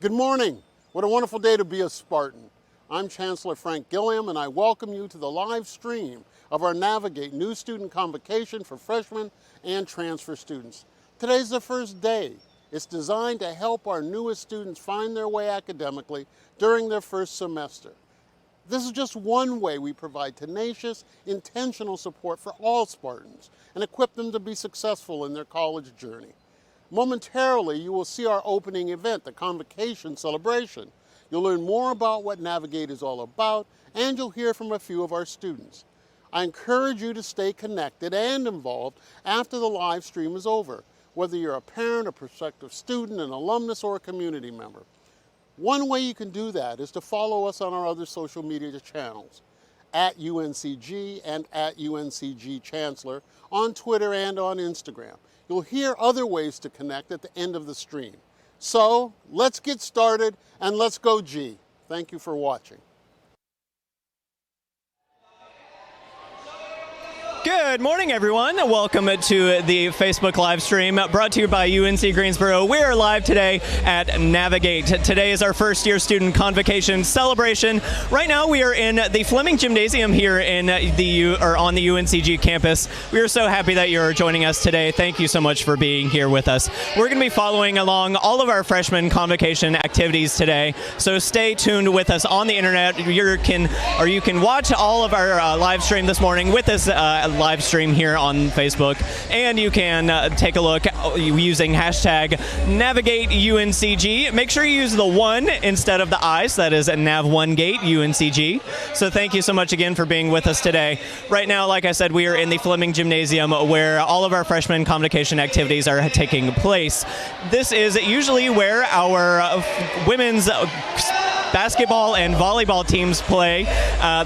Good morning. What a wonderful day to be a Spartan. I'm Chancellor Frank Gilliam, and I welcome you to the live stream of our Navigate New Student Convocation for freshmen and transfer students. Today's the first day. It's designed to help our newest students find their way academically during their first semester. This is just one way we provide tenacious, intentional support for all Spartans and equip them to be successful in their college journey. Momentarily, you will see our opening event, the Convocation Celebration. You'll learn more about what Navigate is all about, and you'll hear from a few of our students. I encourage you to stay connected and involved after the live stream is over, whether you're a parent, a prospective student, an alumnus, or a community member. One way you can do that is to follow us on our other social media channels, at UNCG and at UNCG Chancellor, on Twitter and on Instagram. You'll hear other ways to connect at the end of the stream. So let's get started and let's go G. Thank you for watching. Good morning, everyone. Welcome to the Facebook live stream brought to you by UNC Greensboro. We are live today at Navigate. Today is our first-year student convocation celebration. Right now, we are in the Fleming Gymnasium here in on the UNCG campus. We are so happy that you're joining us today. Thank you so much for being here with us. We're going to be following along all of our freshman convocation activities today, so stay tuned with us on the internet. You can watch all of our live stream this morning with us live stream here on Facebook, and you can take a look using hashtag NavigateUNCG. Make sure you use the 1 instead of the I, so that is Nav1Gate UNCG. So thank you so much again for being with us today. Right now, like I said, we are in the Fleming Gymnasium where all of our freshman convocation activities are taking place. This is usually where our women's basketball and volleyball teams play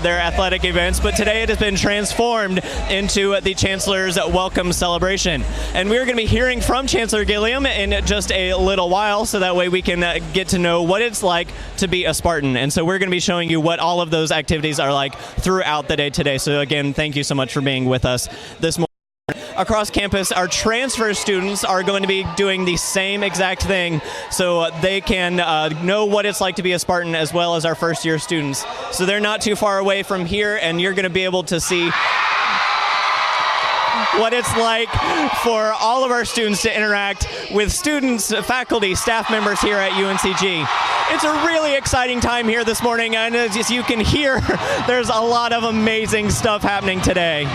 their athletic events, but today it has been transformed into the Chancellor's Welcome Celebration. And we're going to be hearing from Chancellor Gilliam in just a little while, so that way we can get to know what it's like to be a Spartan. And so we're going to be showing you what all of those activities are like throughout the day today. So again, thank you so much for being with us this morning. Across campus, our transfer students are going to be doing the same exact thing, so they can know what it's like to be a Spartan, as well as our first-year students. So they're not too far away from here, and you're going to be able to see what it's like for all of our students to interact with students, faculty, staff members here at UNCG. It's a really exciting time here this morning, and as you can hear, there's a lot of amazing stuff happening today.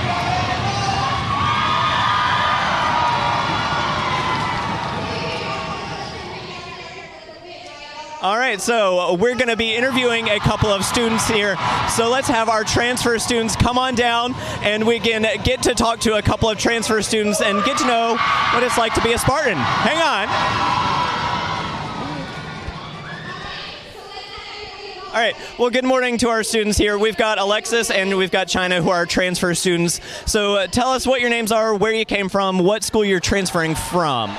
All right, so we're going to be interviewing a couple of students here. So let's have our transfer students come on down, and we can get to talk to a couple of transfer students and get to know what it's like to be a Spartan. Hang on. All right, well, good morning to our students here. We've got Alexis and we've got China, who are transfer students. So tell us what your names are, where you came from, what school you're transferring from.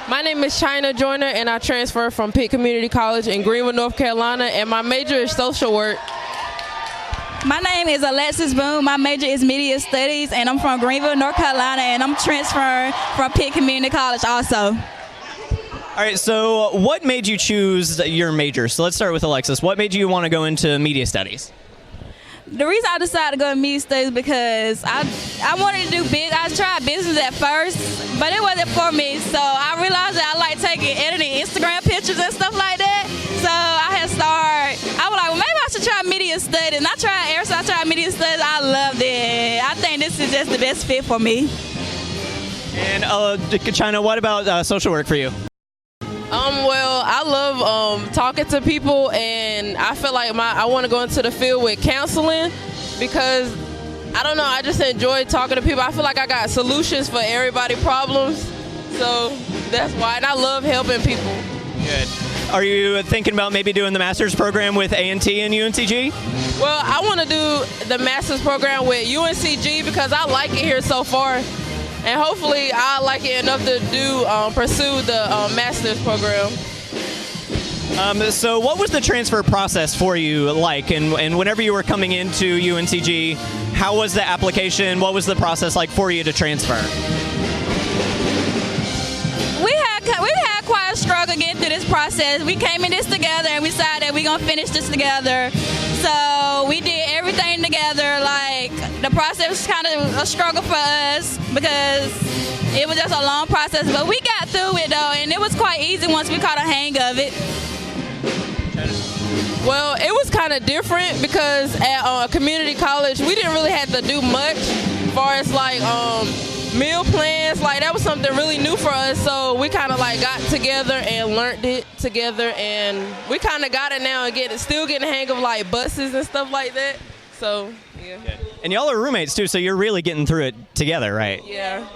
My name is China Joyner, and I transfer from Pitt Community College in Greenville, North Carolina, and my major is social work. My name is Alexis Boone. My major is media studies, and I'm from Greenville, North Carolina, and I'm transferring from Pitt Community College also. All right, so what made you choose your major? So let's start with Alexis. What made you want to go into media studies? The reason I decided to go to media studies because I wanted to do I tried business at first, but it wasn't for me. So I realized that I like editing Instagram pictures and stuff like that. So I was like, well, maybe I should try media studies. And ever since I tried media studies, I loved it. I think this is just the best fit for me. And China, what about social work for you? Well, I love talking to people, and I feel like I want to go into the field with counseling because, I don't know, I just enjoy talking to people. I feel like I got solutions for everybody's problems, so that's why, and I love helping people. Good. Are you thinking about maybe doing the master's program with A&T and UNCG? Well, I want to do the master's program with UNCG because I like it here so far. And hopefully I like it enough to pursue the master's program. So what was the transfer process for you like? And whenever you were coming into UNCG, how was the application? What was the process like for you to transfer? We had quite a struggle getting through this process. We came in this together and we decided that we're going to finish this together. So we did everything together. Like, the process was kind of a struggle for us because it was just a long process. But we got through it, though, and it was quite easy once we caught a hang of it. Well, it was kind of different because at community college, we didn't really have to do much as far as like meal plans. Like, that was something really new for us. So we kind of like got together and learned it together, and we kind of got it now and still getting the hang of like buses and stuff like that. So yeah. And y'all are roommates too, so you're really getting through it together, right? Yeah.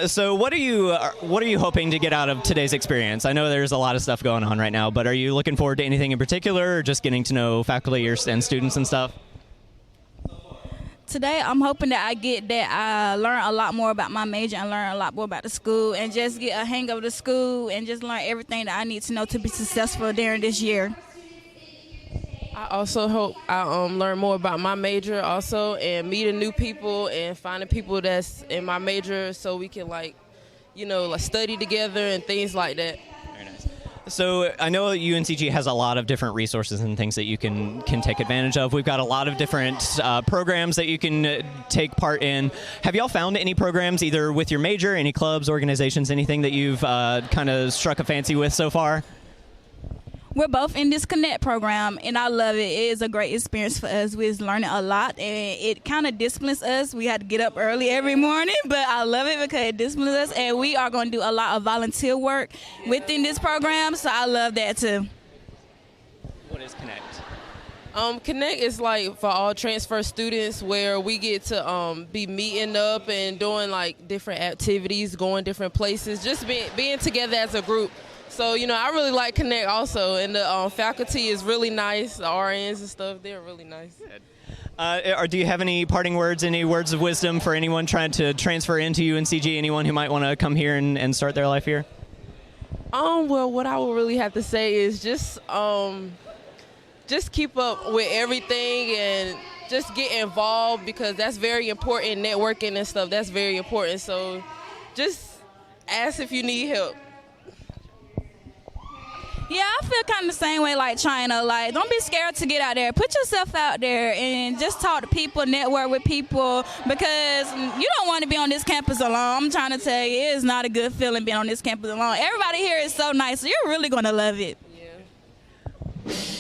So what are you hoping to get out of today's experience? I know there's a lot of stuff going on right now, but are you looking forward to anything in particular, or just getting to know faculty and students and stuff? Today, I'm hoping that I learn a lot more about my major and learn a lot more about the school and just get a hang of the school and just learn everything that I need to know to be successful during this year. I also hope I learn more about my major also, and meeting new people and finding people that's in my major so we can like study together and things like that. Very nice. So I know UNCG has a lot of different resources and things that you can take advantage of. We've got a lot of different programs that you can take part in. Have y'all found any programs either with your major, any clubs, organizations, anything that you've kind of struck a fancy with so far? We're both in this Connect program, and I love it. It is a great experience for us. We're learning a lot, and it kind of disciplines us. We had to get up early every morning, but I love it because it disciplines us, and we are going to do a lot of volunteer work within this program, so I love that too. What is Connect? Connect is like for all transfer students, where we get to be meeting up and doing like different activities, going different places, just being together as a group. So, I really like Connect also, and the faculty is really nice. The RNs and stuff, they're really nice. Do you have any parting words, any words of wisdom for anyone trying to transfer into UNCG, anyone who might want to come here and start their life here? Well, what I would really have to say is just keep up with everything and just get involved, because that's very important. Networking and stuff, that's very important. So just ask if you need help. Yeah, I feel kind of the same way like China. Like, don't be scared to get out there. Put yourself out there and just talk to people, network with people, because you don't want to be on this campus alone. I'm trying to tell you, it is not a good feeling being on this campus alone. Everybody here is so nice, so you're really going to love it.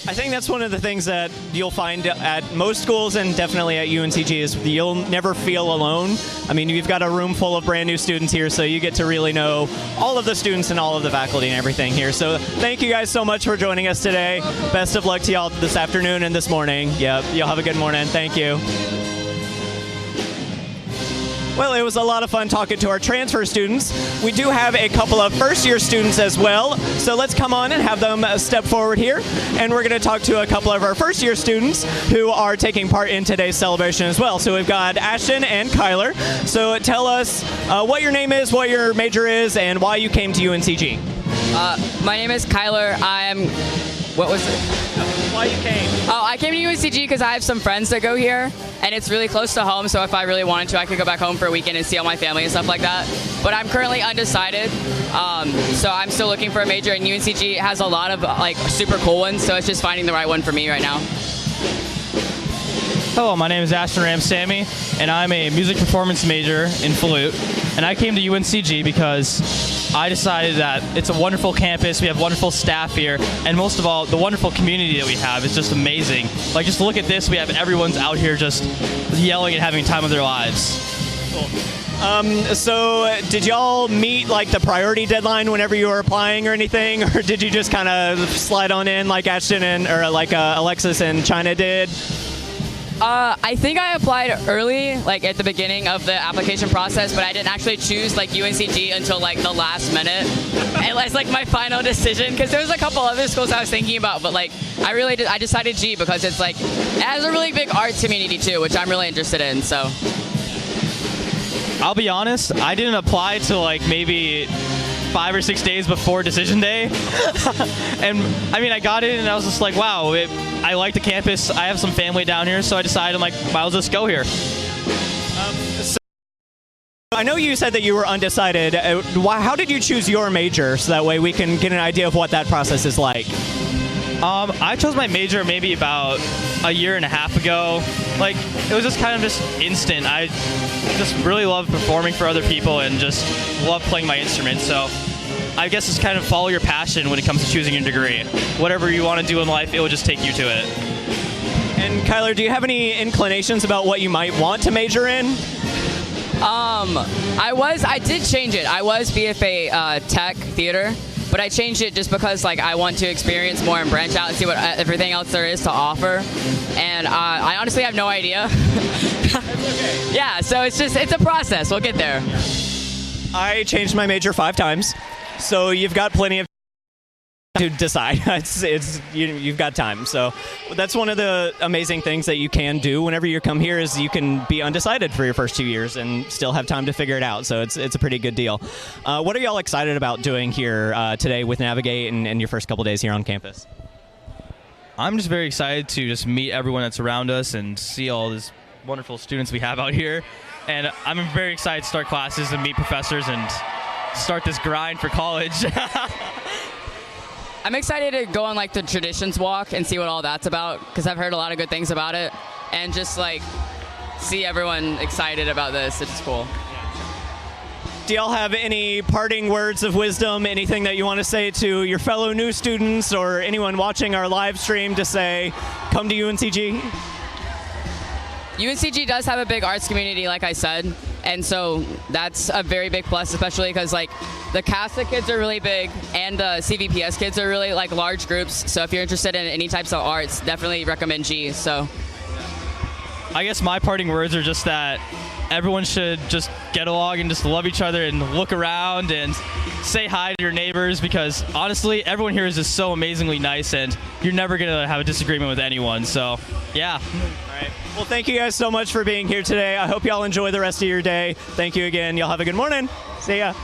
I think that's one of the things that you'll find at most schools and definitely at UNCG is you'll never feel alone. I mean, you've got a room full of brand new students here, so you get to really know all of the students and all of the faculty and everything here. So thank you guys so much for joining us today. Best of luck to y'all this afternoon and this morning. Yep, y'all have a good morning. Thank you. Well, it was a lot of fun talking to our transfer students. We do have a couple of first-year students as well, so let's come on and have them step forward here. And we're going to talk to a couple of our first-year students who are taking part in today's celebration as well. So we've got Ashton and Kyler. So tell us what your name is, what your major is, and why you came to UNCG. My name is Kyler. What was it? Why you came? Oh, I came to UNCG because I have some friends that go here, and it's really close to home, so if I really wanted to, I could go back home for a weekend and see all my family and stuff like that. But I'm currently undecided, so I'm still looking for a major, and UNCG has a lot of super cool ones, so it's just finding the right one for me right now. Hello, my name is Ashton Ramsamy, and I'm a music performance major in flute. And I came to UNCG because I decided that it's a wonderful campus, we have wonderful staff here, and most of all, the wonderful community that we have is just amazing. Like, just look at this, we have everyone's out here just yelling and having time of their lives. Cool. So did y'all meet the priority deadline whenever you were applying or anything, or did you just kind of slide on in like Ashton or Alexis and China did? I think I applied early, at the beginning of the application process, but I didn't actually choose UNCG until the last minute. It was my final decision, because there was a couple other schools I was thinking about, but I decided G because it has a really big art community too, which I'm really interested in. So I'll be honest, I didn't apply till maybe 5 or 6 days before decision day. And I mean, I got in and I was just wow, I like the campus. I have some family down here, so I decided might as well just go here. I know you said that you were undecided. How did you choose your major so that way we can get an idea of what that process is like? I chose my major maybe about a year and a half ago. Like, it was just kind of just instant. I just really love performing for other people and just love playing my instrument. So I guess it's kind of follow your passion when it comes to choosing your degree. Whatever you want to do in life, it will just take you to it. And Kyler, do you have any inclinations about what you might want to major in? I did change it. I was BFA Tech Theater, but I changed it just because like I want to experience more and branch out and see what everything else there is to offer. And I honestly have no idea. Yeah, so it's a process. We'll get there. I changed my major 5 times, so you've got plenty of to decide. You've got time. So that's one of the amazing things that you can do whenever you come here is you can be undecided for your first 2 years and still have time to figure it out. So it's a pretty good deal. What are y'all excited about doing here today with Navigate and your first couple days here on campus? I'm just very excited to just meet everyone that's around us and see all these wonderful students we have out here. And I'm very excited to start classes and meet professors and start this grind for college. I'm excited to go on like the Traditions Walk and see what all that's about because I've heard a lot of good things about it and just like see everyone excited about this. It's cool. Do y'all have any parting words of wisdom, anything that you want to say to your fellow new students or anyone watching our live stream to say, come to UNCG? UNCG does have a big arts community, like I said, and so that's a very big plus, especially because like the CASA kids are really big and the CVPS kids are really like large groups. So if you're interested in any types of arts, definitely recommend G. So I guess my parting words are just that everyone should just get along and just love each other and look around and say hi to your neighbors because honestly, everyone here is just so amazingly nice and you're never going to have a disagreement with anyone. So, yeah. All right. Well, thank you guys so much for being here today. I hope y'all enjoy the rest of your day. Thank you again. Y'all have a good morning. See ya.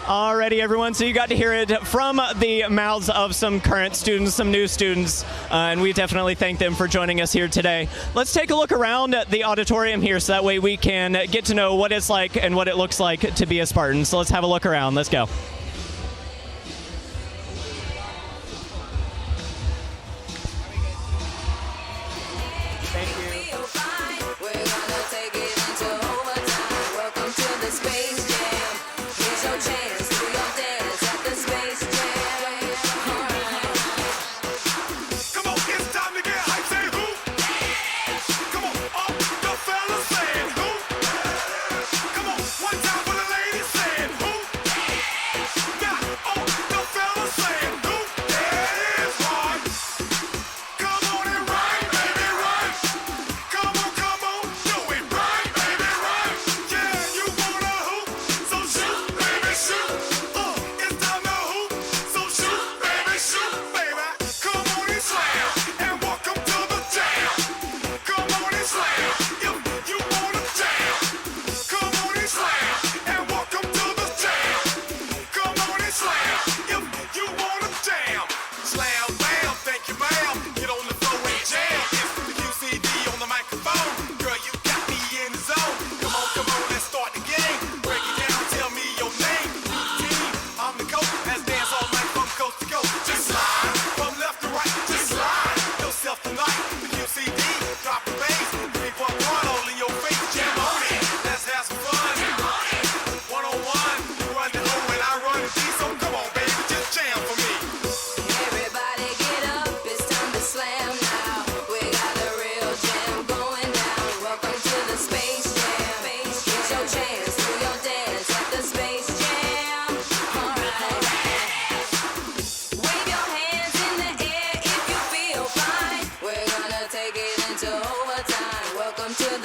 Alrighty, everyone. So you got to hear it from the mouths of some current students, some new students, and we definitely thank them for joining us here today. Let's take a look around at the auditorium here so that way we can get to know what it's like and what it looks like to be a Spartan. So let's have a look around. Let's go.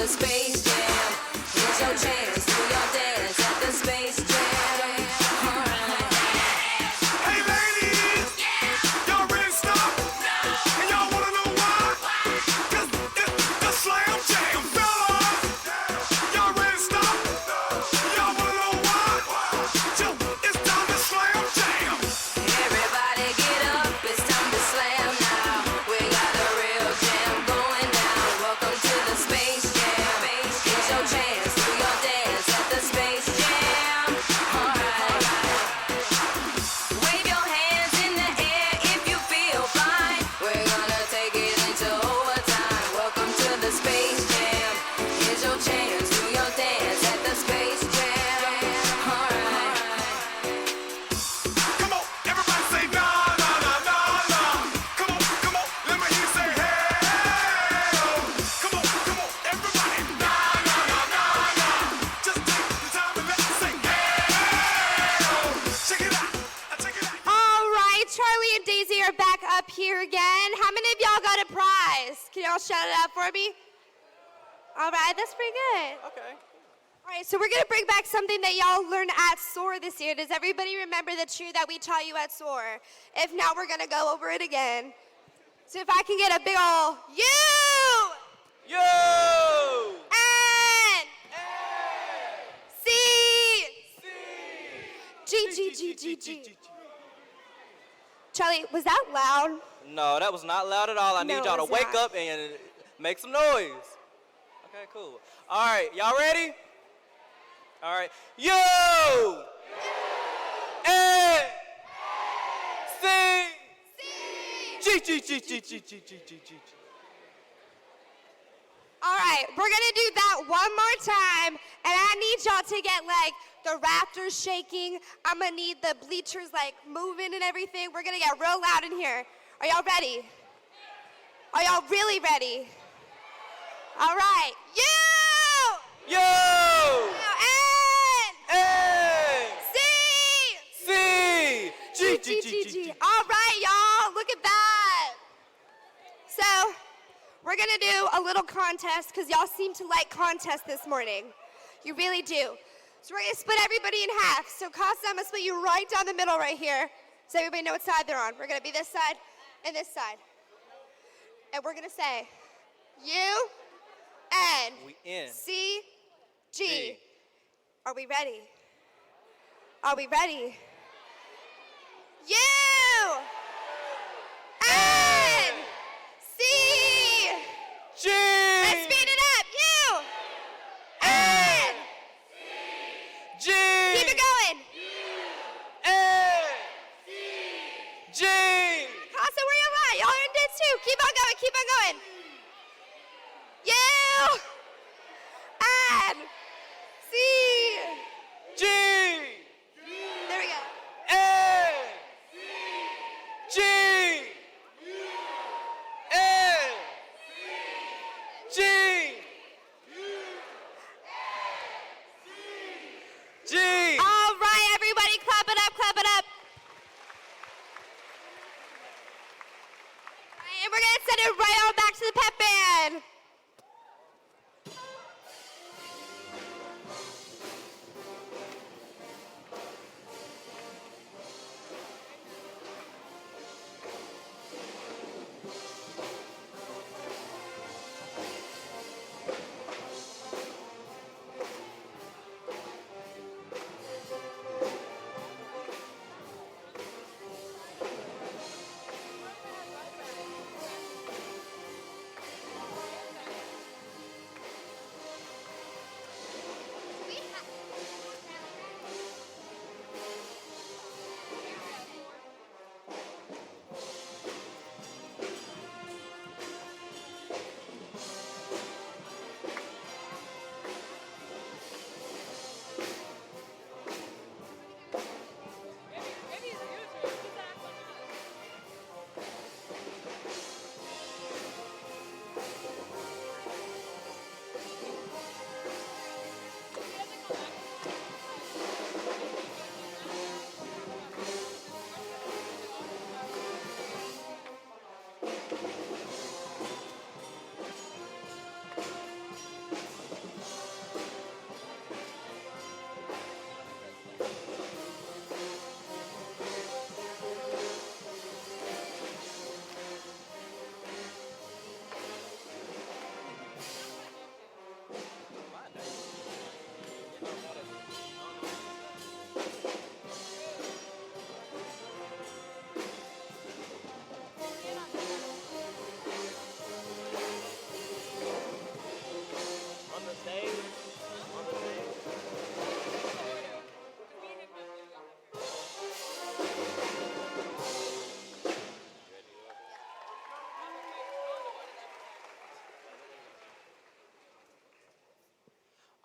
Space Jam. guys. Can y'all shout it out for me? All right, that's pretty good. Okay. All right, so we're going to bring back something that y'all learned at SOAR this year. Does everybody remember the cheer that we taught you at SOAR? If not, we're going to go over it again. So if I can get a big ol' U! Yo! N! C! G. Charlie, was that loud? No, that was not loud at all. I need No, y'all to it's wake not. up and make some noise. Okay, cool. All right, y'all ready? All right. Yo! N! C! G. All right, we're gonna do that one more time, and I need y'all to get like the rafters shaking. I'm gonna need the bleachers like moving and everything. We're gonna get real loud in here. Are y'all ready? Are y'all really ready? All right, you! Yo! N! C! G. All right, y'all, look at that. So, we're gonna do a little contest because y'all seem to like contests this morning. You really do. So we're gonna split everybody in half. So Costa, I'm gonna split you right down the middle right here so everybody know what side they're on. We're gonna be this side and this side. And we're gonna say U, N, We in. C, G. G. Are we ready? Are we ready? U, N, C. G! Let's speed it up. U, N. G! Keep it going. N! G! Casa, where you at? Y'all are in did too. Keep on going. Keep on going. U, N, C. G! There we go. N! G! N! G! G! All right, everybody, clap it up, clap it up. All right, and we're gonna send it right on back to the pep band.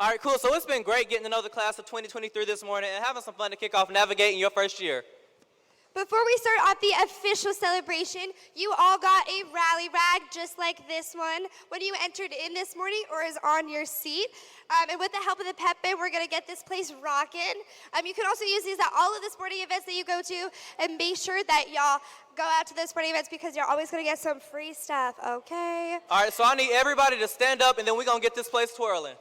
All right, cool. So it's been great getting to know the class of 2023 this morning and having some fun to kick off navigating your first year. Before we start off the official celebration, you all got a rally rag just like this one when you entered in this morning or is on your seat. And with the help of the pep band, we're gonna get this place rocking. You can also use these at all of the sporting events that you go to, and make sure that y'all go out to those sporting events because you're always gonna get some free stuff, okay? All right, so I need everybody to stand up, and then we're gonna get this place twirling.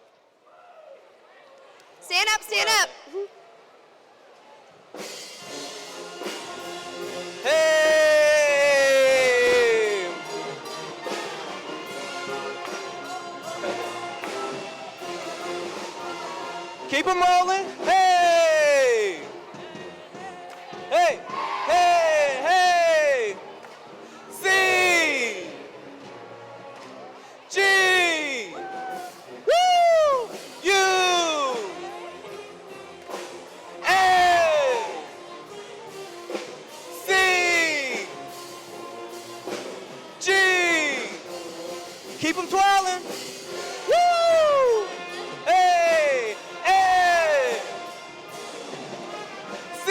Stand up, stand up. Hey! Keep them rolling. Hey! Hey! Hey! Hey! C! G! Woo! U! A! C! G! Keep them twirling. Woo! Hey! Hey! C!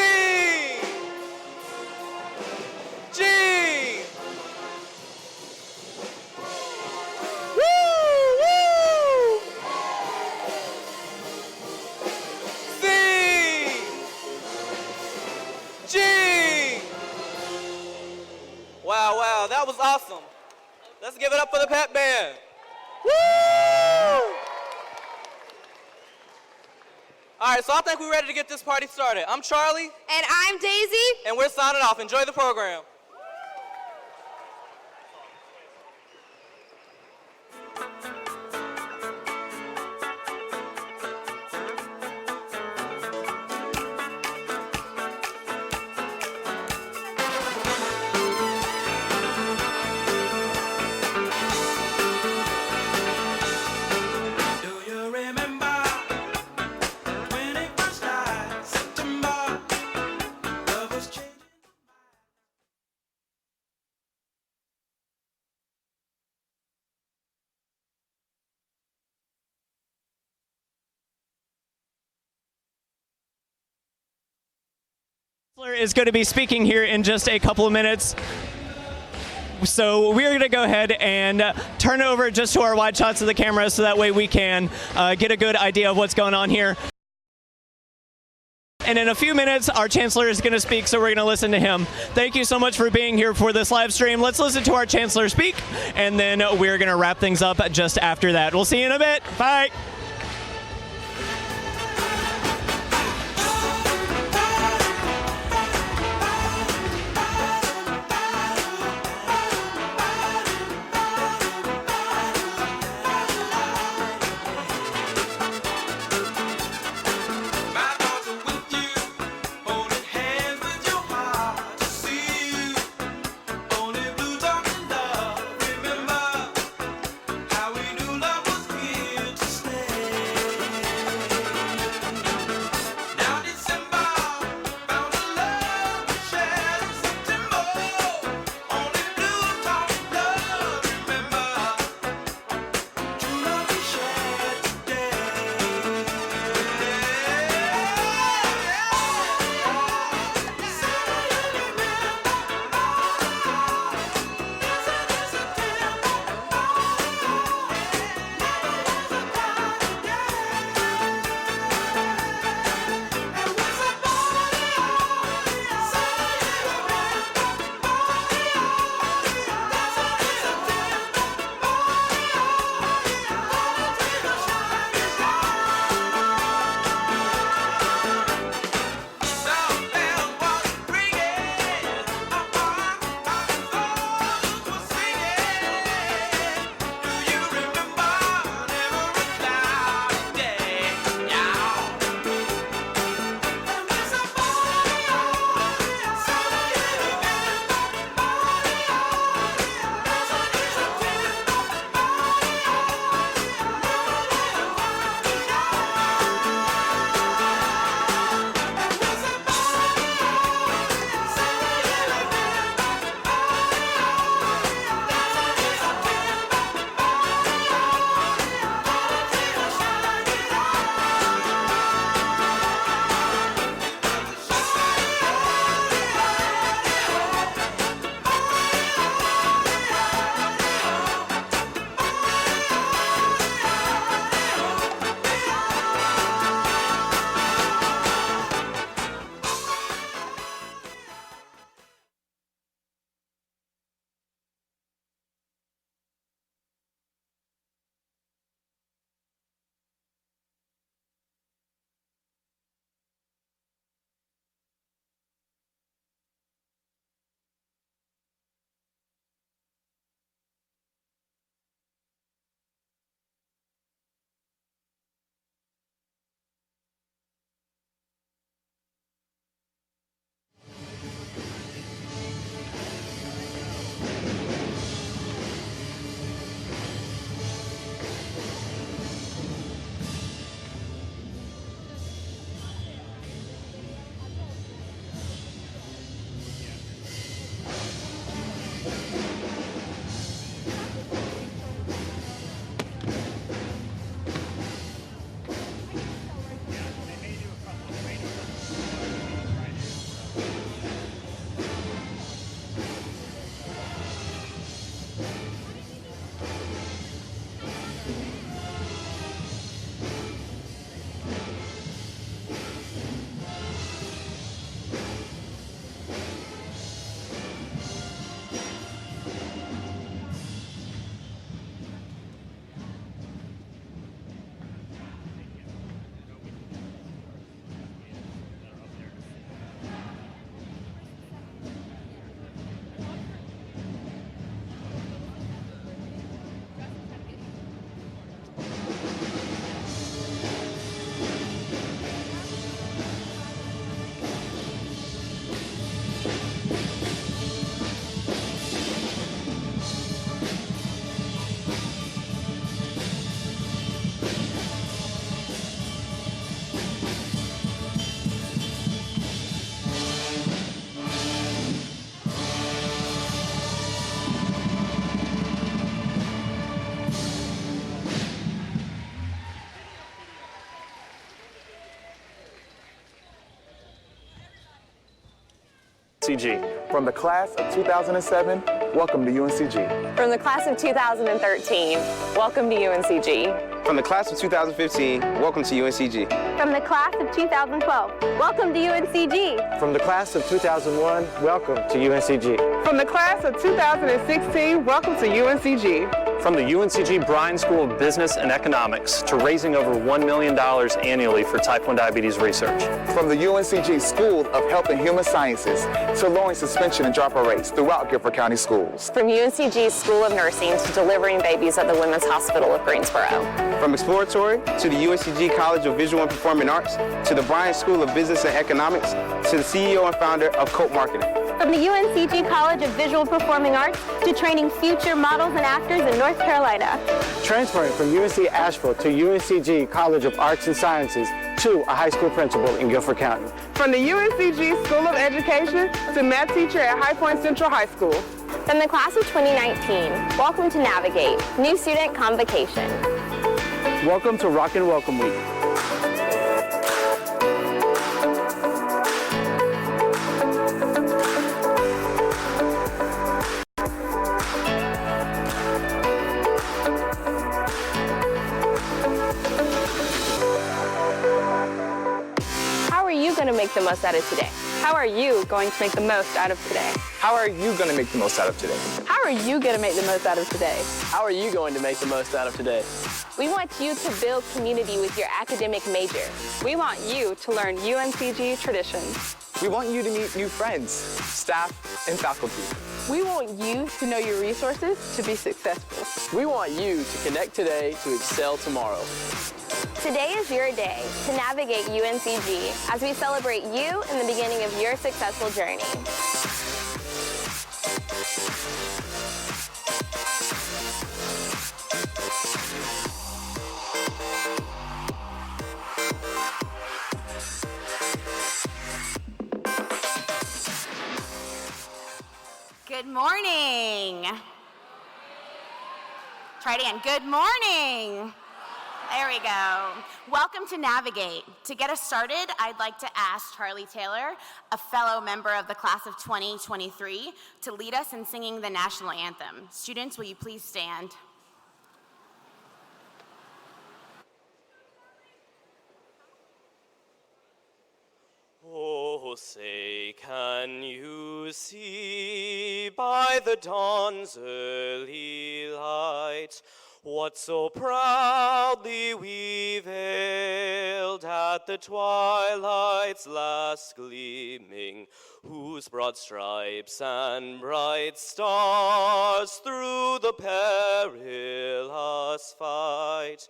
G! Woo! Woo! C! G! Wow, wow, that was awesome. Let's give it up for the pep band. Woo! All right, so I think we're ready to get this party started. I'm Charlie, And I'm Daisy. and we're signing off. Enjoy the program. Do you remember when it was like September? Love was changing. Chancellor is going to be speaking here in just a couple of minutes. So we're going to go ahead and turn it over just to our wide shots of the camera so that way we can get a good idea of what's going on here. And in a few minutes, our Chancellor is going to speak, so we're going to listen to him. Thank you so much for being here for this live stream. Let's listen to our Chancellor speak, and then we're going to wrap things up just after that. We'll see you in a bit. Bye. My thoughts are with you, holding hands with your heart to see you. Only blue talking love. Remember how we knew love was here to stay. UNCG. From the class of 2007, welcome to UNCG. From the class of 2013, welcome to UNCG. From the class of 2015, welcome to UNCG. From the class of 2012, welcome to UNCG. From the class of 2001, welcome to UNCG. From the class of 2016, welcome to UNCG. From the UNCG Bryan School of Business and Economics to raising over $1 million annually for type 1 diabetes research. From the UNCG School of Health and Human Sciences to lowering suspension and dropout rates throughout Guilford County schools. From UNCG's School of Nursing to delivering babies at the Women's Hospital of Greensboro. From exploratory to the UNCG College of Visual and Performing Arts to the Bryan School of Business and Economics to the CEO and founder of Cope Marketing. From the UNCG College of Visual Performing Arts to training future models and actors in North Carolina. Transferring from UNC Asheville to UNCG College of Arts and Sciences to a high school principal in Guilford County. From the UNCG School of Education to math teacher at High Point Central High School. From the class of 2019, welcome to Navigate, New Student Convocation. Welcome to Rockin' Welcome Week. How are you going to make the most out of today? How are you going to make the most out of today? How are you going to make the most out of today? How are you going to make the most out of today? How are you going to make the most out of today? We want you to build community with your academic major. We want you to learn UNCG traditions. We want you to meet new friends, staff, and faculty. We want you to know your resources to be successful. We want you to connect today to excel tomorrow. Today is your day to navigate UNCG as we celebrate you in the beginning of your successful journey. Good morning. Try it again. Good morning. There we go. Welcome to Navigate. To get us started, I'd like to ask Charlie Taylor, a fellow member of the class of 2023, to lead us in singing the national anthem. Students, will you please stand? Oh, say, can you see by the dawn's early light what so proudly we hailed at the twilight's last gleaming, whose broad stripes and bright stars through the perilous fight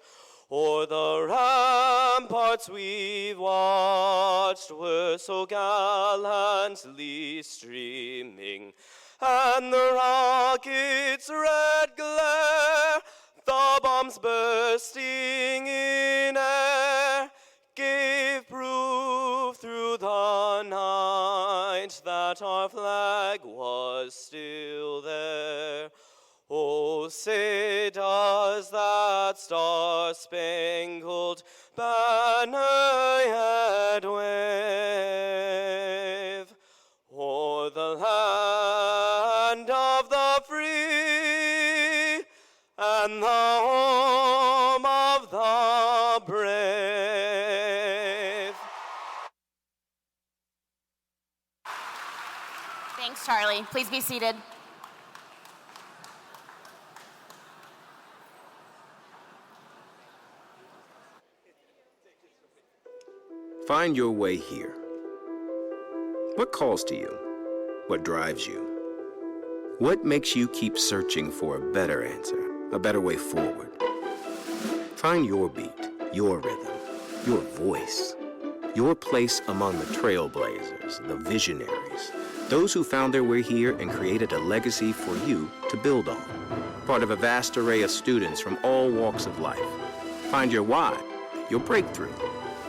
o'er the ramparts we've watched were so gallantly streaming, and the rocket's red glare, the bombs bursting in air, gave proof through the night that our flag was still there. Oh, say does that star-spangled banner yet wave o'er the land of the free and the home of the brave? Thanks, Charlie. Please be seated. Find your way here. What calls to you? What drives you? What makes you keep searching for a better answer, a better way forward? Find your beat, your rhythm, your voice, your place among the trailblazers, the visionaries, those who found their way here and created a legacy for you to build on. Part of a vast array of students from all walks of life. Find your why, your breakthrough,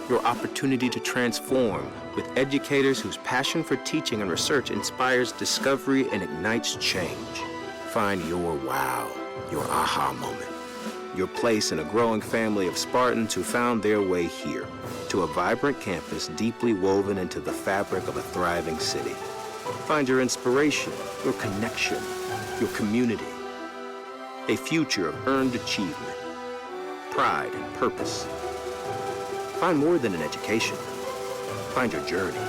your opportunity to transform with educators whose passion for teaching and research inspires discovery and ignites change. Find your wow, your aha moment, your place in a growing family of Spartans who found their way here to a vibrant campus deeply woven into the fabric of a thriving city. Find your inspiration, your connection, your community. A future of earned achievement, pride, and purpose. Find more than an education. Find your journey,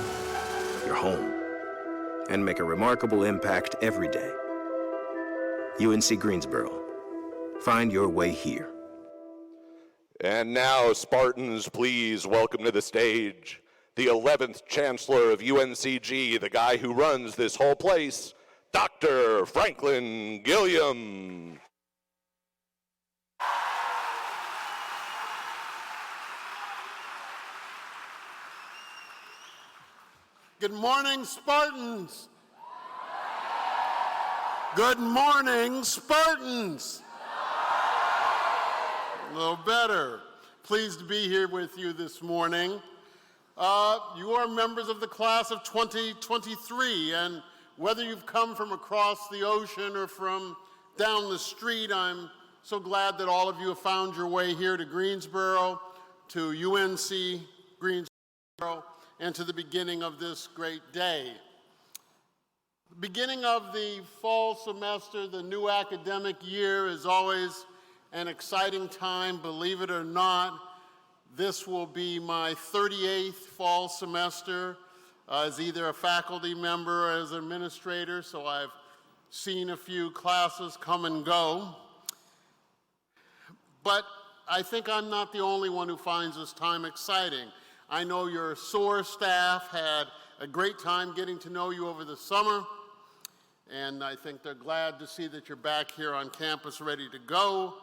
your home, and make a remarkable impact every day. UNC Greensboro. Find your way here. And now, Spartans, please welcome to the stage the 11th Chancellor of UNCG, the guy who runs this whole place, Dr. Franklin Gilliam. Good morning, Spartans. Good morning, Spartans. A little better. Pleased to be here with you this morning. You are members of the class of 2023, and whether you've come from across the ocean or from down the street, I'm so glad that all of you have found your way here to Greensboro, to UNC Greensboro, and to the beginning of this great day. The beginning of the fall semester, the new academic year, is always an exciting time. Believe it or not, this will be my 38th fall semester as either a faculty member or as an administrator, so I've seen a few classes come and go. But I think I'm not the only one who finds this time exciting. I know your SOAR staff had a great time getting to know you over the summer, and I think they're glad to see that you're back here on campus ready to go.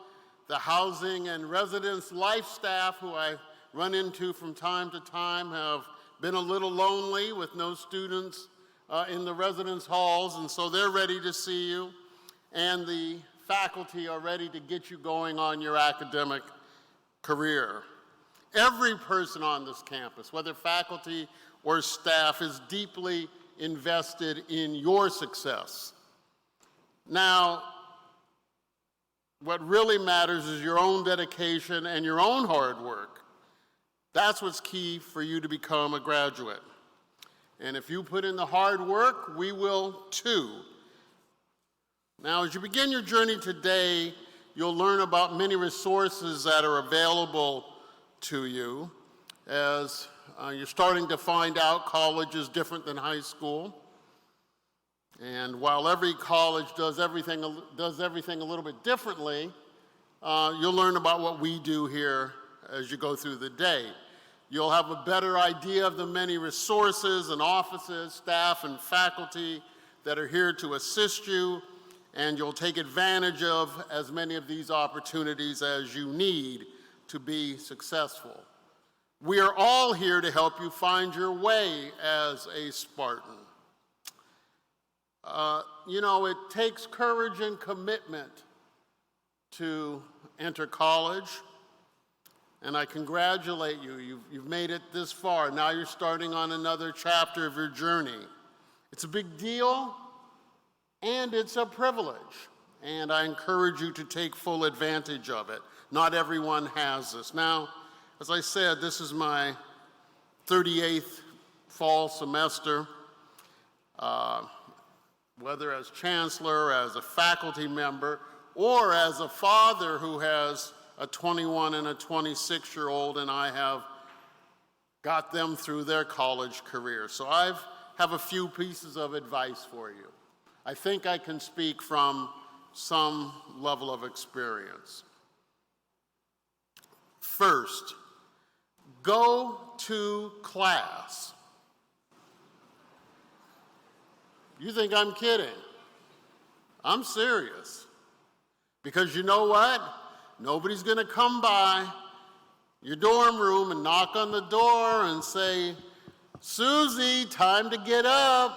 The housing and residence life staff, who I run into from time to time, have been a little lonely with no students in the residence halls, and so they're ready to see you. And the faculty are ready to get you going on your academic career. Every person on this campus, whether faculty or staff, is deeply invested in your success. Now, what really matters is your own dedication and your own hard work. That's what's key for you to become a graduate. And if you put in the hard work, we will too. Now, as you begin your journey today, you'll learn about many resources that are available to you as you're starting to find out college is different than high school. And while every college does everything a little bit differently, you'll learn about what we do here as you go through the day. You'll have a better idea of the many resources and offices, staff, and faculty that are here to assist you, and you'll take advantage of as many of these opportunities as you need to be successful. We are all here to help you find your way as a Spartan. It takes courage and commitment to enter college, and I congratulate you. You've made it this far. Now you're starting on another chapter of your journey. It's a big deal, and it's a privilege, and I encourage you to take full advantage of it. Not everyone has this. Now, as I said, this is my 38th fall semester. Whether as chancellor, as a faculty member, or as a father who has a 21 and a 26-year-old, and I have got them through their college career. So I have a few pieces of advice for you. I think I can speak from some level of experience. First, go to class. You think I'm kidding? I'm serious. Because you know what? Nobody's going to come by your dorm room and knock on the door and say, Susie, time to get up.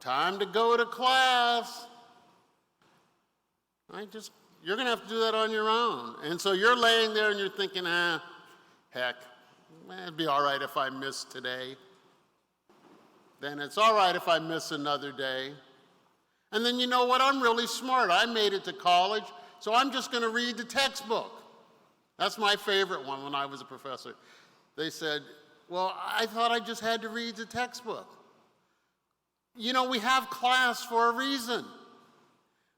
Time to go to class. You're going to have to do that on your own. And so you're laying there and you're thinking, heck, it'd be all right if I miss today. Then it's all right if I miss another day. And then you know what? I'm really smart. I made it to college, so I'm just going to read the textbook. That's my favorite one when I was a professor. They said, well, I thought I just had to read the textbook. You know, we have class for a reason.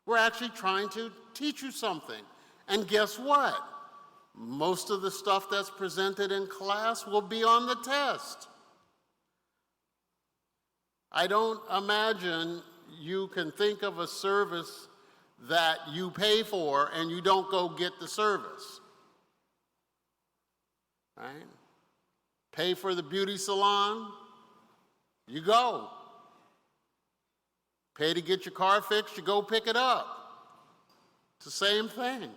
We're actually trying to teach you something. And guess what? Most of the stuff that's presented in class will be on the test. I don't imagine you can think of a service that you pay for and you don't go get the service. Right? Pay for the beauty salon, you go. Pay to get your car fixed, you go pick it up. It's the same thing.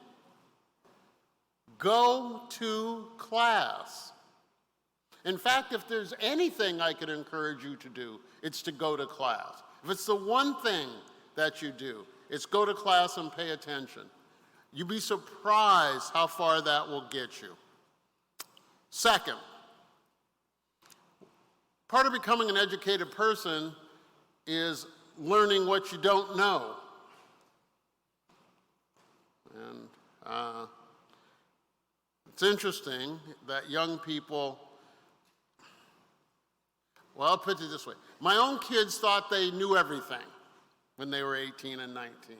Go to class. In fact, if there's anything I could encourage you to do, it's to go to class. If it's the one thing that you do, it's go to class and pay attention. You'd be surprised how far that will get you. Second, part of becoming an educated person is learning what you don't know. And it's interesting that young people, well, I'll put it this way. My own kids thought they knew everything when they were 18 and 19.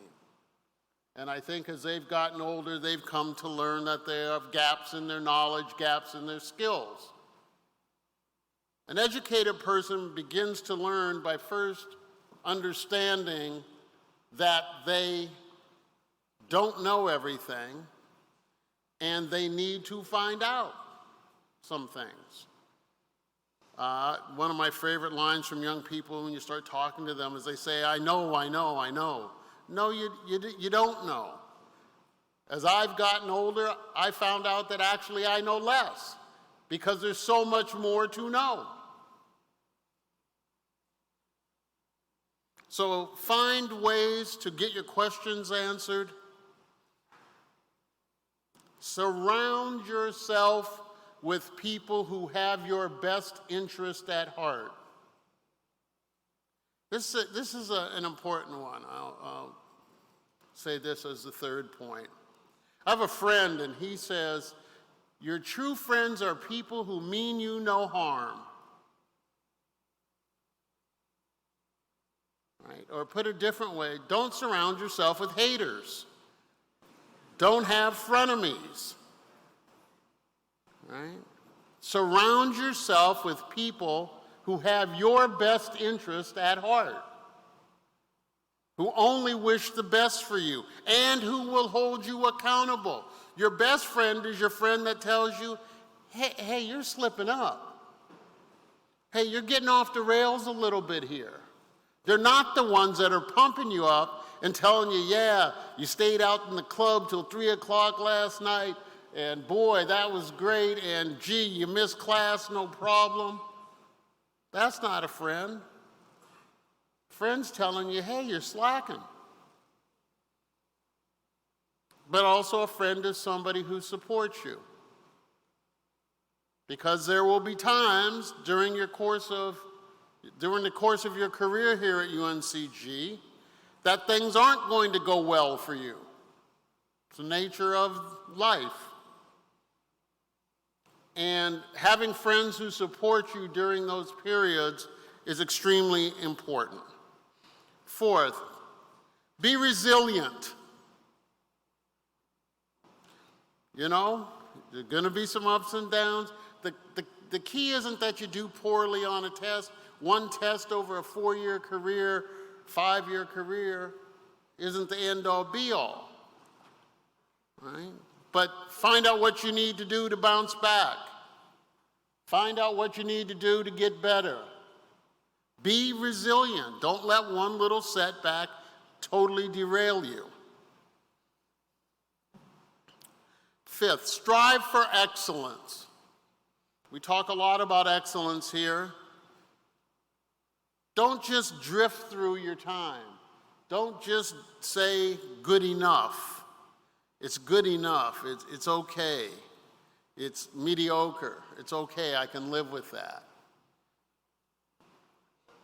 And I think as they've gotten older, they've come to learn that they have gaps in their knowledge, gaps in their skills. An educated person begins to learn by first understanding that they don't know everything and they need to find out some things. One of my favorite lines from young people when you start talking to them is they say, I know, I know, I know. No, you don't know. As I've gotten older, I found out that actually I know less because there's so much more to know. So find ways to get your questions answered. Surround yourself with people who have your best interest at heart. This is an important one. I'll say this as the third point. I have a friend, and he says, your true friends are people who mean you no harm. Right? Or put a different way, don't surround yourself with haters. Don't have frenemies. Right? Surround yourself with people who have your best interest at heart, who only wish the best for you, and who will hold you accountable. Your best friend is your friend that tells you, hey, you're slipping up. Hey, you're getting off the rails a little bit here. They're not the ones that are pumping you up and telling you, yeah, you stayed out in the club till 3 o'clock last night, and boy, that was great, and gee, you missed class, no problem. That's not a friend. Friend's telling you, hey, you're slacking. But also a friend is somebody who supports you. Because there will be times during the course of your career here at UNCG that things aren't going to go well for you. It's the nature of life. And having friends who support you during those periods is extremely important. Fourth, be resilient. You know, there are going to be some ups and downs. The key isn't that you do poorly on a test. One test over a 4-year career, 5-year career isn't the end-all be-all. Right? But find out what you need to do to bounce back. Find out what you need to do to get better. Be resilient. Don't let one little setback totally derail you. Fifth, strive for excellence. We talk a lot about excellence here. Don't just drift through your time. Don't just say good enough. It's good enough. It's okay. It's mediocre. It's okay. I can live with that.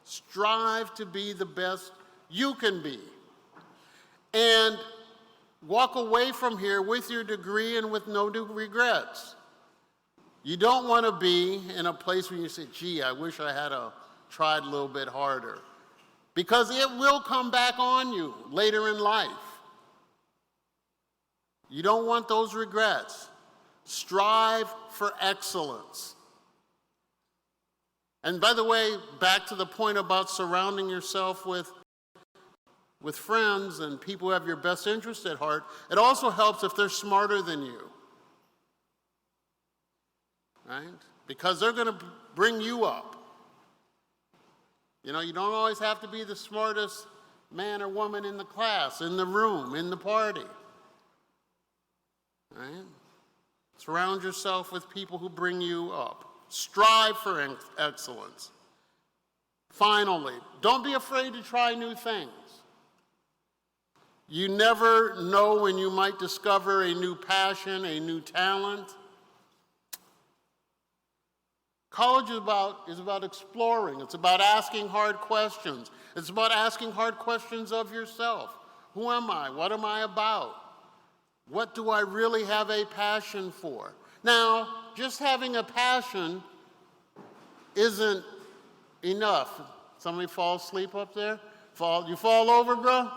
Strive to be the best you can be. And walk away from here with your degree and with no regrets. You don't want to be in a place where you say, gee, I wish I had tried a little bit harder. because it will come back on you later in life. You don't want those regrets. Strive for excellence. And by the way, back to the point about surrounding yourself with friends and people who have your best interest at heart, it also helps if they're smarter than you. Right? Because they're going to bring you up. You know, you don't always have to be the smartest man or woman in the class, in the room, in the party. Right? Surround yourself with people who bring you up. Strive for excellence. Finally, don't be afraid to try new things. You never know when you might discover a new passion, a new talent. College is about exploring. It's about asking hard questions. It's about asking hard questions of yourself. Who am I? What am I about? What do I really have a passion for? Now, just having a passion isn't enough. Somebody fall asleep up there? You fall over, bro?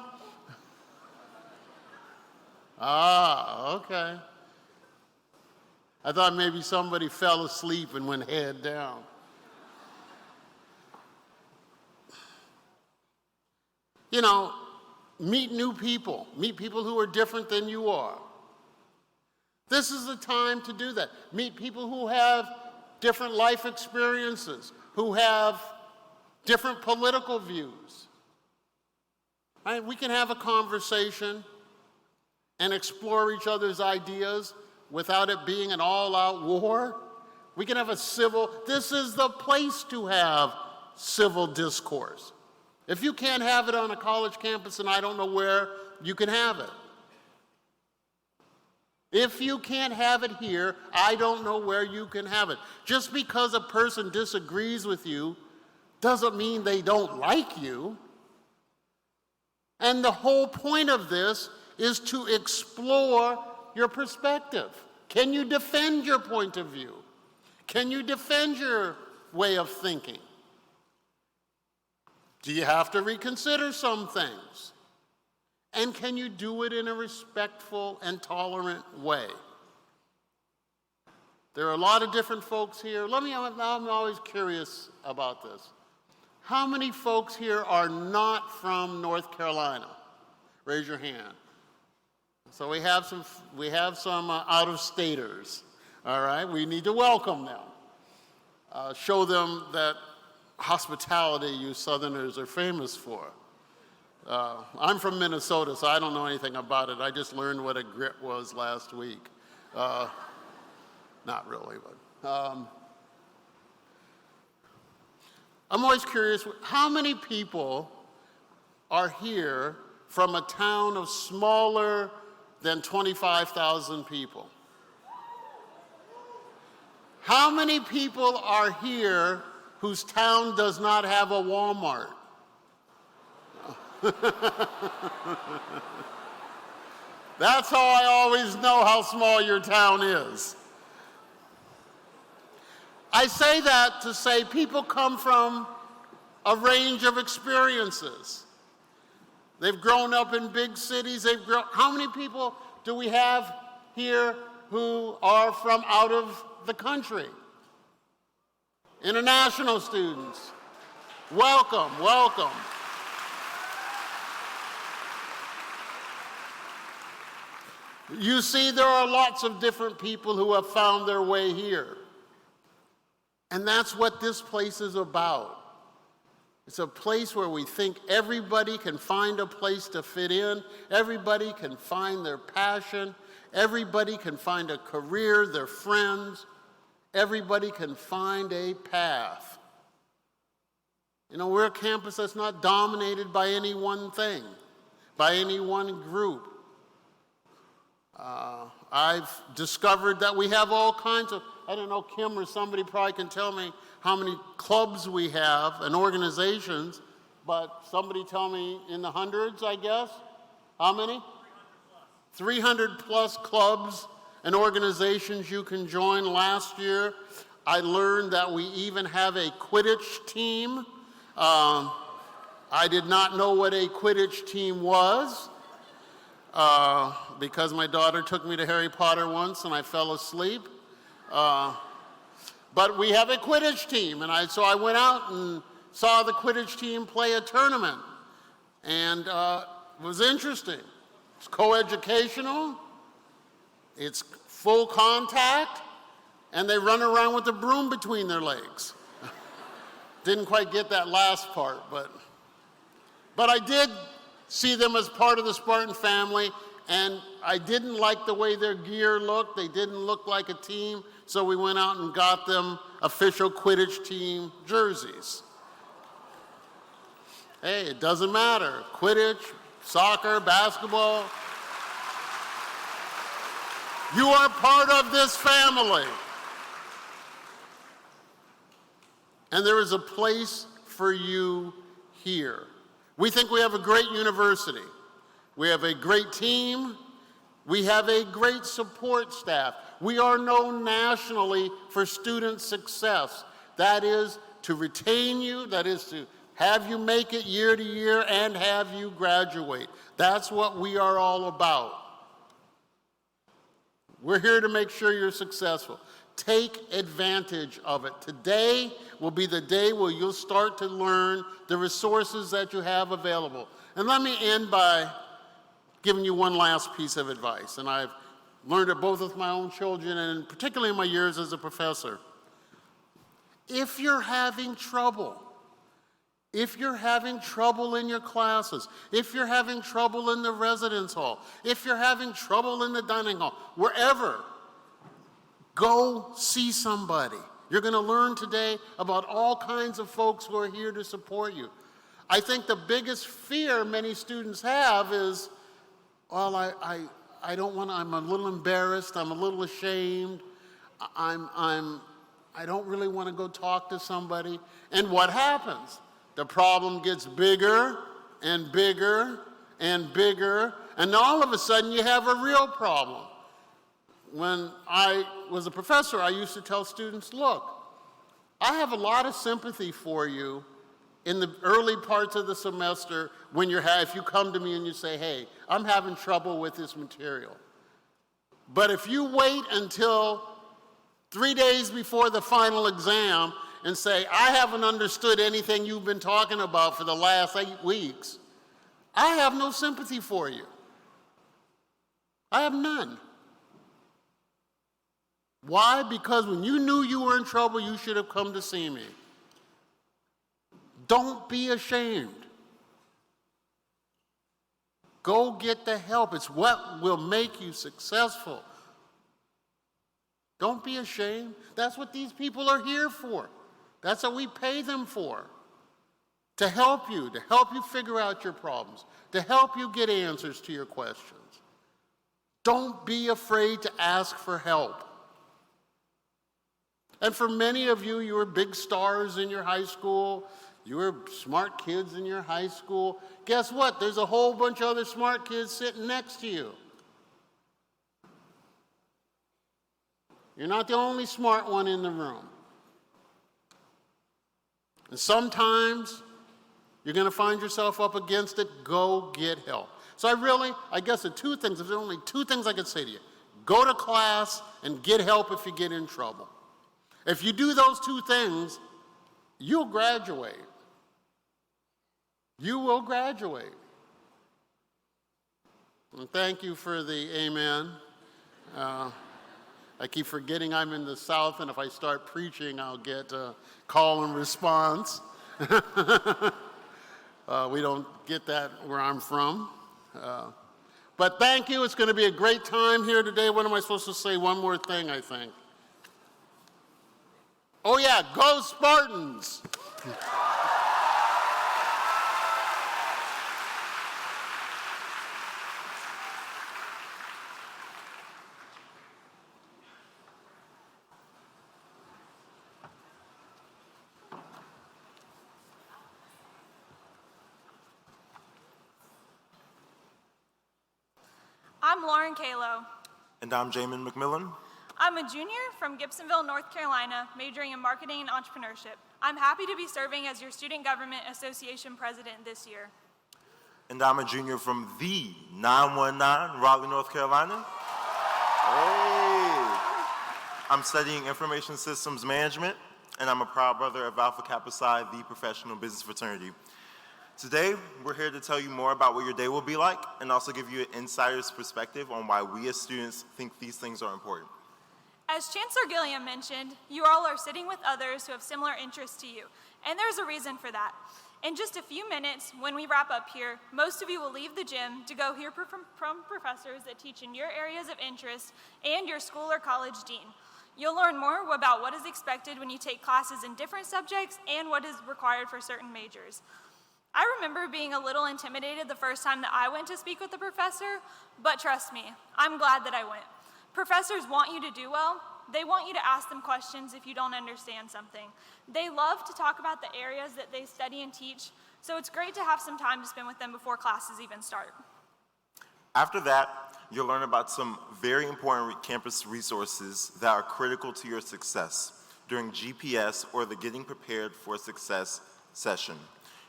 Ah, okay. I thought maybe somebody fell asleep and went head down. You know, meet new people. Meet people who are different than you are. This is the time to do that. Meet people who have different life experiences, who have different political views. Right? We can have a conversation and explore each other's ideas without it being an all-out war. We can have this is the place to have civil discourse. If you can't have it on a college campus, and I don't know where you can have it. If you can't have it here, I don't know where you can have it. Just because a person disagrees with you doesn't mean they don't like you. And the whole point of this is to explore your perspective. Can you defend your point of view? Can you defend your way of thinking? Do you have to reconsider some things? And can you do it in a respectful and tolerant way? There are a lot of different folks here. I'm always curious about this. How many folks here are not from North Carolina? Raise your hand. So we have some out-of-staters. All right, we need to welcome them. Show them that hospitality you Southerners are famous for. I'm from Minnesota, so I don't know anything about it. I just learned what a grit was last week. Not really, but I'm always curious, how many people are here from a town of smaller than 25,000 people? How many people are here whose town does not have a Walmart? That's how I always know how small your town is. I say that to say people come from a range of experiences. They've grown up in big cities. How many people do we have here who are from out of the country? International students. Welcome, welcome. You see, there are lots of different people who have found their way here. And that's what this place is about. It's a place where we think everybody can find a place to fit in, everybody can find their passion, everybody can find a career, their friends, everybody can find a path. You know, we're a campus that's not dominated by any one thing, by any one group. I've discovered that we have all kinds of, I don't know, Kim or somebody probably can tell me how many clubs we have and organizations, but somebody tell me in the hundreds, I guess. How many? 300 plus clubs and organizations you can join. Last year, I learned that we even have a Quidditch team. I did not know what a Quidditch team was because my daughter took me to Harry Potter once and I fell asleep. But we have a Quidditch team, and so I went out and saw the Quidditch team play a tournament, and it was interesting. It's co-educational, it's full contact, and they run around with a broom between their legs. Didn't quite get that last part, but I did see them as part of the Spartan family, and I didn't like the way their gear looked. They didn't look like a team, so we went out and got them official Quidditch team jerseys. Hey, it doesn't matter. Quidditch, soccer, basketball. You are part of this family. And there is a place for you here. We think we have a great university. We have a great team. We have a great support staff. We are known nationally for student success. That is to retain you, that is to have you make it year to year and have you graduate. That's what we are all about. We're here to make sure you're successful. Take advantage of it. Today will be the day where you'll start to learn the resources that you have available. And let me end by giving you one last piece of advice. And I've learned it both with my own children and particularly in my years as a professor. If you're having trouble in your classes, if you're having trouble in the residence hall, if you're having trouble in the dining hall, wherever, go see somebody. You're going to learn today about all kinds of folks who are here to support you. I think the biggest fear many students have is, well, I don't want to, I'm a little embarrassed, I'm a little ashamed, I don't really want to go talk to somebody. And what happens? The problem gets bigger and bigger and bigger, and all of a sudden you have a real problem. When I was a professor, I used to tell students, look, I have a lot of sympathy for you in the early parts of the semester when if you come to me and you say, hey, I'm having trouble with this material. But if you wait until 3 days before the final exam and say, I haven't understood anything you've been talking about for the last 8 weeks, I have no sympathy for you. I have none. Why? Because when you knew you were in trouble, you should have come to see me. Don't be ashamed. Go get the help. It's what will make you successful. Don't be ashamed. That's what these people are here for. That's what we pay them for. To help you figure out your problems, to help you get answers to your questions. Don't be afraid to ask for help. And for many of you, you were big stars in your high school. You were smart kids in your high school. Guess what? There's a whole bunch of other smart kids sitting next to you. You're not the only smart one in the room. And sometimes you're going to find yourself up against it. Go get help. So I guess there's only two things I could say to you. Go to class and get help if you get in trouble. If you do those two things, you'll graduate. You will graduate. And thank you for the amen. I keep forgetting I'm in the South, and if I start preaching, I'll get a call and response. We don't get that where I'm from. But thank you. It's going to be a great time here today. What am I supposed to say? One more thing, I think. Oh, yeah, go Spartans! I'm Lauren Kalo. And I'm Jamin McMillan. I'm a junior from Gibsonville, North Carolina, majoring in marketing and entrepreneurship. I'm happy to be serving as your Student Government Association President this year. And I'm a junior from the 919, Raleigh, North Carolina. Hey! I'm studying Information Systems Management, and I'm a proud brother of Alpha Kappa Psi, the professional business fraternity. Today, we're here to tell you more about what your day will be like, and also give you an insider's perspective on why we as students think these things are important. As Chancellor Gilliam mentioned, you all are sitting with others who have similar interests to you, and there's a reason for that. In just a few minutes, when we wrap up here, most of you will leave the gym to go hear from professors that teach in your areas of interest and your school or college dean. You'll learn more about what is expected when you take classes in different subjects and what is required for certain majors. I remember being a little intimidated the first time that I went to speak with a professor, but trust me, I'm glad that I went. Professors want you to do well. They want you to ask them questions if you don't understand something. They love to talk about the areas that they study and teach, so it's great to have some time to spend with them before classes even start. After that, you'll learn about some very important campus resources that are critical to your success during GPS or the Getting Prepared for Success session.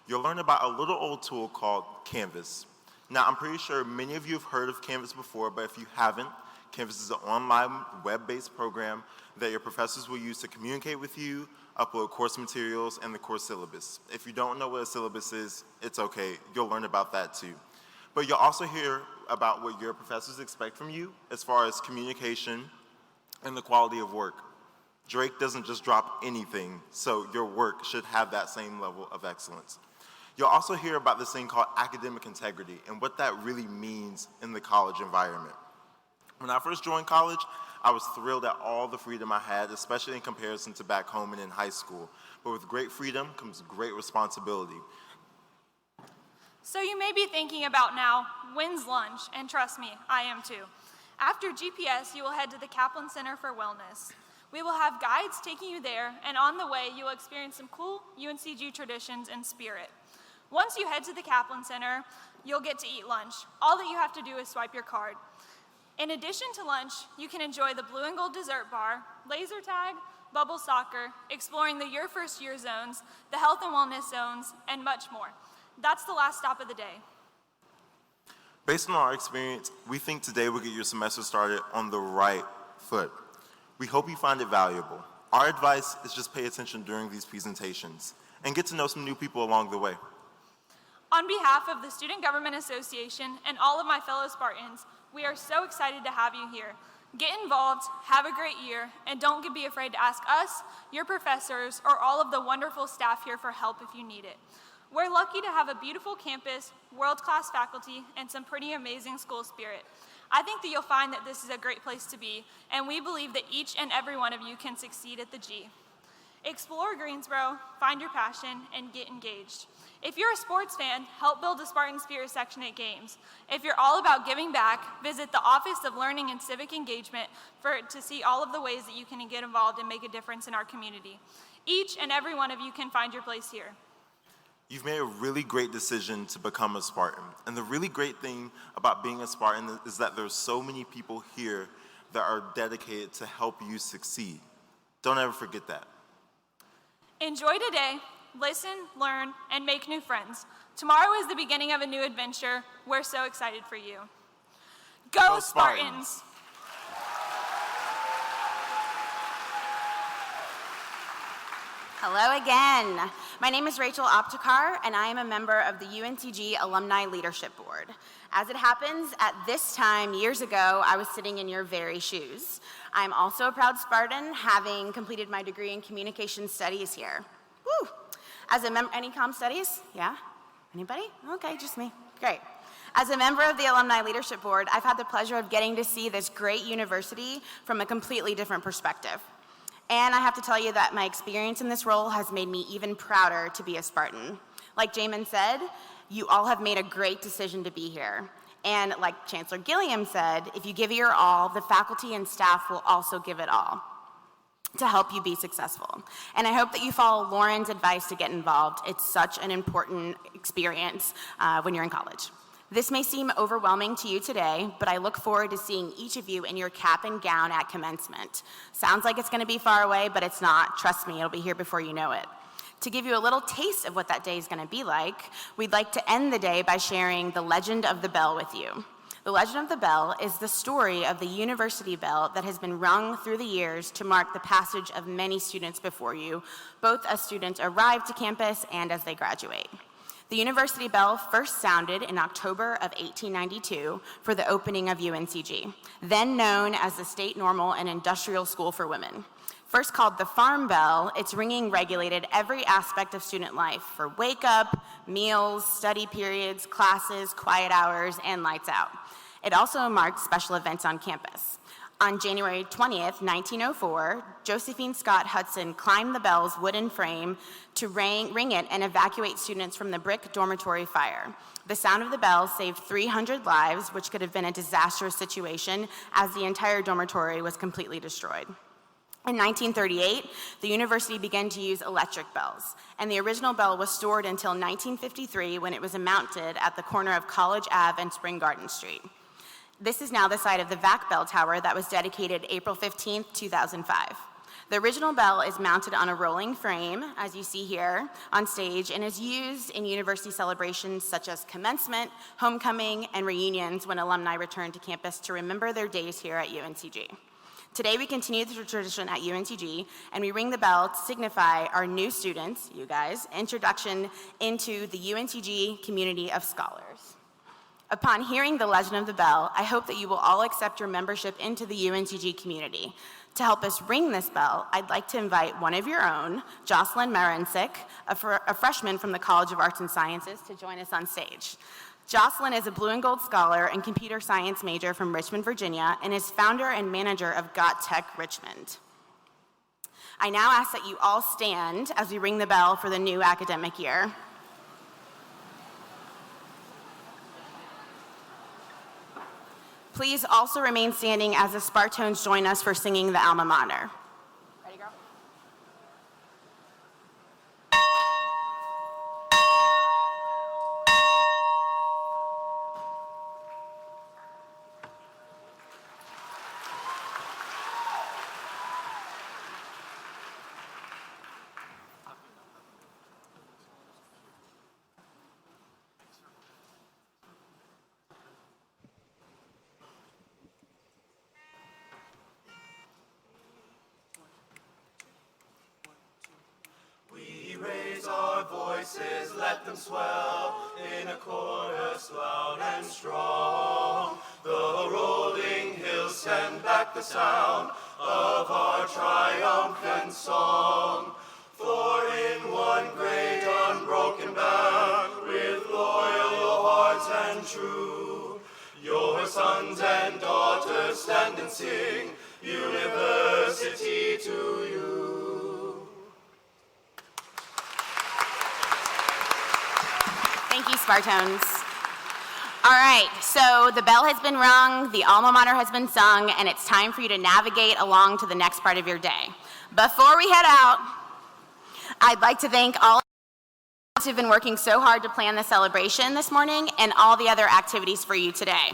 You'll learn about a little old tool called Canvas. Now, I'm pretty sure many of you have heard of Canvas before, but if you haven't, Canvas is an online web-based program that your professors will use to communicate with you, upload course materials, and the course syllabus. If you don't know what a syllabus is, it's okay. You'll learn about that too. But you'll also hear about what your professors expect from you as far as communication and the quality of work. Drake doesn't just drop anything, so your work should have that same level of excellence. You'll also hear about this thing called academic integrity and what that really means in the college environment. When I first joined college, I was thrilled at all the freedom I had, especially in comparison to back home and in high school. But with great freedom comes great responsibility. So you may be thinking about now, when's lunch? And trust me, I am too. After GPS, you will head to the Kaplan Center for Wellness. We will have guides taking you there, and on the way, you will experience some cool UNCG traditions and spirit. Once you head to the Kaplan Center, you'll get to eat lunch. All that you have to do is swipe your card. In addition to lunch, you can enjoy the Blue and Gold dessert bar, laser tag, bubble soccer, exploring the Your First Year zones, the health and wellness zones, and much more. That's the last stop of the day. Based on our experience, we think today will get your semester started on the right foot. We hope you find it valuable. Our advice is just pay attention during these presentations and get to know some new people along the way. On behalf of the Student Government Association and all of my fellow Spartans, we are so excited to have you here. Get involved, have a great year, and don't be afraid to ask us, your professors, or all of the wonderful staff here for help if you need it. We're lucky to have a beautiful campus, world-class faculty, and some pretty amazing school spirit. I think that you'll find that this is a great place to be, and we believe that each and every one of you can succeed at the G. Explore Greensboro, find your passion, and get engaged. If you're a sports fan, help build a Spartan Spirit section at games. If you're all about giving back, visit the Office of Learning and Civic Engagement to see all of the ways that you can get involved and make a difference in our community. Each and every one of you can find your place here. You've made a really great decision to become a Spartan. And the really great thing about being a Spartan is that there's so many people here that are dedicated to help you succeed. Don't ever forget that. Enjoy today, listen, learn, and make new friends. Tomorrow is the beginning of a new adventure. We're so excited for you. Go Spartans! Hello again. My name is Rachel Optikar, and I am a member of the UNCG Alumni Leadership Board. As it happens, at this time, years ago, I was sitting in your very shoes. I'm also a proud Spartan, having completed my degree in communication studies here. Woo! As a member, any comm studies? Yeah? Anybody? Okay, just me. Great. As a member of the Alumni Leadership Board, I've had the pleasure of getting to see this great university from a completely different perspective. And I have to tell you that my experience in this role has made me even prouder to be a Spartan. Like Jamin said, you all have made a great decision to be here. And like Chancellor Gilliam said, if you give it your all, the faculty and staff will also give it all to help you be successful. And I hope that you follow Lauren's advice to get involved. It's such an important experience when you're in college. This may seem overwhelming to you today, but I look forward to seeing each of you in your cap and gown at commencement. Sounds like it's going to be far away, but it's not. Trust me, it'll be here before you know it. To give you a little taste of what that day is going to be like, we'd like to end the day by sharing the legend of the bell with you. The legend of the bell is the story of the university bell that has been rung through the years to mark the passage of many students before you, both as students arrive to campus and as they graduate. The university bell first sounded in October of 1892 for the opening of UNCG, then known as the State Normal and Industrial School for Women. First called the Farm Bell, its ringing regulated every aspect of student life for wake up, meals, study periods, classes, quiet hours, and lights out. It also marked special events on campus. On January 20th, 1904, Josephine Scott Hudson climbed the bell's wooden frame to ring it and evacuate students from the brick dormitory fire. The sound of the bell saved 300 lives, which could have been a disastrous situation as the entire dormitory was completely destroyed. In 1938, the university began to use electric bells, and the original bell was stored until 1953 when it was mounted at the corner of College Ave and Spring Garden Street. This is now the site of the VAC Bell Tower that was dedicated April 15, 2005. The original bell is mounted on a rolling frame, as you see here on stage, and is used in university celebrations such as commencement, homecoming, and reunions when alumni return to campus to remember their days here at UNCG. Today, we continue the tradition at UNCG, and we ring the bell to signify our new students, you guys, introduction into the UNCG community of scholars. Upon hearing the legend of the bell, I hope that you will all accept your membership into the UNCG community. To help us ring this bell, I'd like to invite one of your own, Jocelyn Marensick, a freshman from the College of Arts and Sciences, to join us on stage. Jocelyn is a Blue and Gold Scholar and computer science major from Richmond, Virginia, and is founder and manager of Got Tech Richmond. I now ask that you all stand as we ring the bell for the new academic year. Please also remain standing as the Spartones join us for singing the alma mater. Ready, girl? Voices, let them swell in a chorus loud and strong. The rolling hills send back the sound of our triumphant song. For in one great unbroken band, with loyal hearts and true, your sons and daughters stand and sing university to you. Thank you, Spartones. All right, so the bell has been rung, the alma mater has been sung, and it's time for you to navigate along to the next part of your day. Before we head out, I'd like to thank all who've been working so hard to plan the celebration this morning and all the other activities for you today.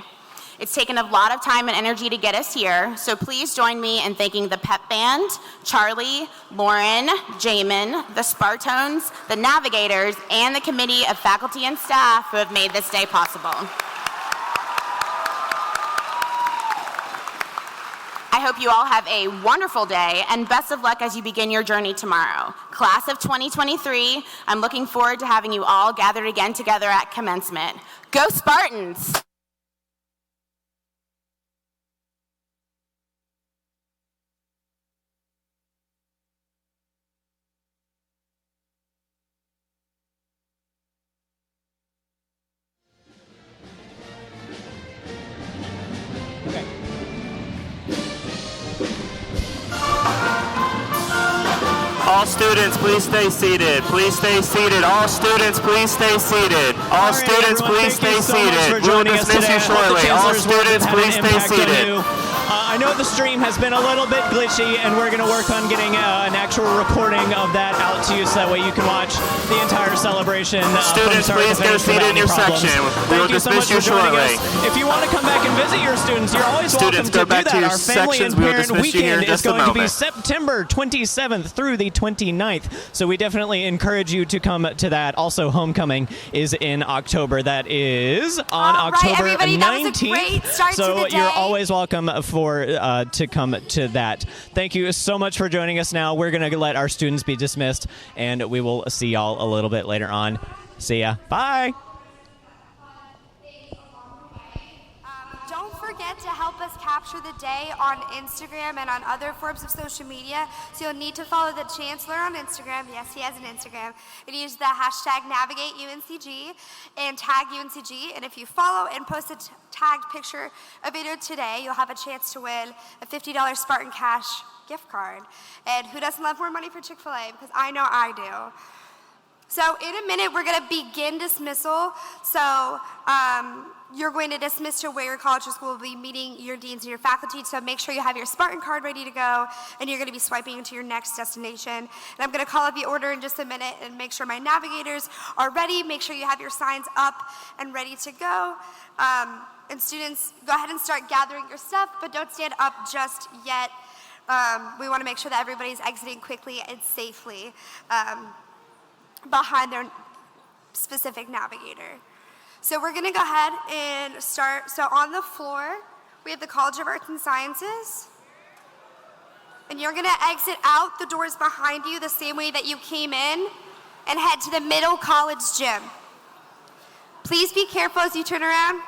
It's taken a lot of time and energy to get us here, so please join me in thanking the pep band, Charlie, Lauren, Jamin, the Spartones, the Navigators, and the committee of faculty and staff who have made this day possible. I hope you all have a wonderful day and best of luck as you begin your journey tomorrow. Class of 2023, I'm looking forward to having you all gathered again together at commencement. Go Spartans! All students, please stay seated. Please stay seated. All students, please stay seated. All students, please stay seated. We will dismiss you shortly. All students, please stay seated. I know the stream has been a little bit glitchy, and we're going to work on getting an actual recording of that out to you so that way you can watch the entire celebration. Students, please get seated in your section. We will dismiss you shortly. If you want to come back and visit your students, you're always Students, welcome to go back do to that. your Our Family sections. and We will Parent dismiss you here in Weekend is just a going to be moment. September 27th through the 29th, so we definitely encourage you to come to that. Also, homecoming is in October. That is on October everybody, that was a 19th. great start to So the you're day. always welcome to come to that. Thank you so much for joining us. Now we're going to let our students be dismissed, and we will see y'all a little bit later on. See ya. Bye. Don't forget to help us capture the day on Instagram and on other forms of social media. So you'll need to follow the Chancellor on Instagram. Yes, he has an Instagram. And use the hashtag NavigateUNCG and tag UNCG. And if you follow and post a tagged picture of video today, you'll have a chance to win a $50 Spartan Cash gift card. And who doesn't love more money for Chick-fil-A? Because I know I do. So in a minute, we're going to begin dismissal. So you're going to dismiss to where your college or school will be meeting your deans and your faculty. So make sure you have your Spartan card ready to go, and you're going to be swiping into your next destination. And I'm going to call up the order in just a minute and make sure my navigators are ready. Make sure you have your signs up and ready to go. And students, go ahead and start gathering your stuff, but don't stand up just yet. We want to make sure that everybody's exiting quickly and safely behind their specific navigator. So we're going to go ahead and start. So on the floor, we have the College of Arts and Sciences. And you're going to exit out the doors behind you the same way that you came in and head to the middle college gym. Please be careful as you turn around.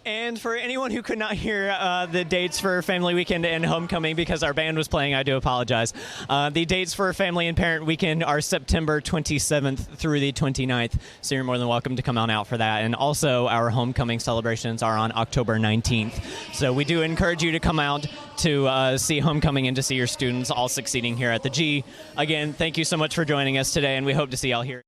And for anyone who could not hear the dates for Family Weekend and Homecoming because our band was playing, I do apologize. The dates for Family and Parent Weekend are September 27th through the 29th, so you're more than welcome to come on out for that. And also, our homecoming celebrations are on October 19th. So we do encourage you to come out to see homecoming and to see your students all succeeding here at the G. Again, thank you so much for joining us today, and we hope to see y'all here.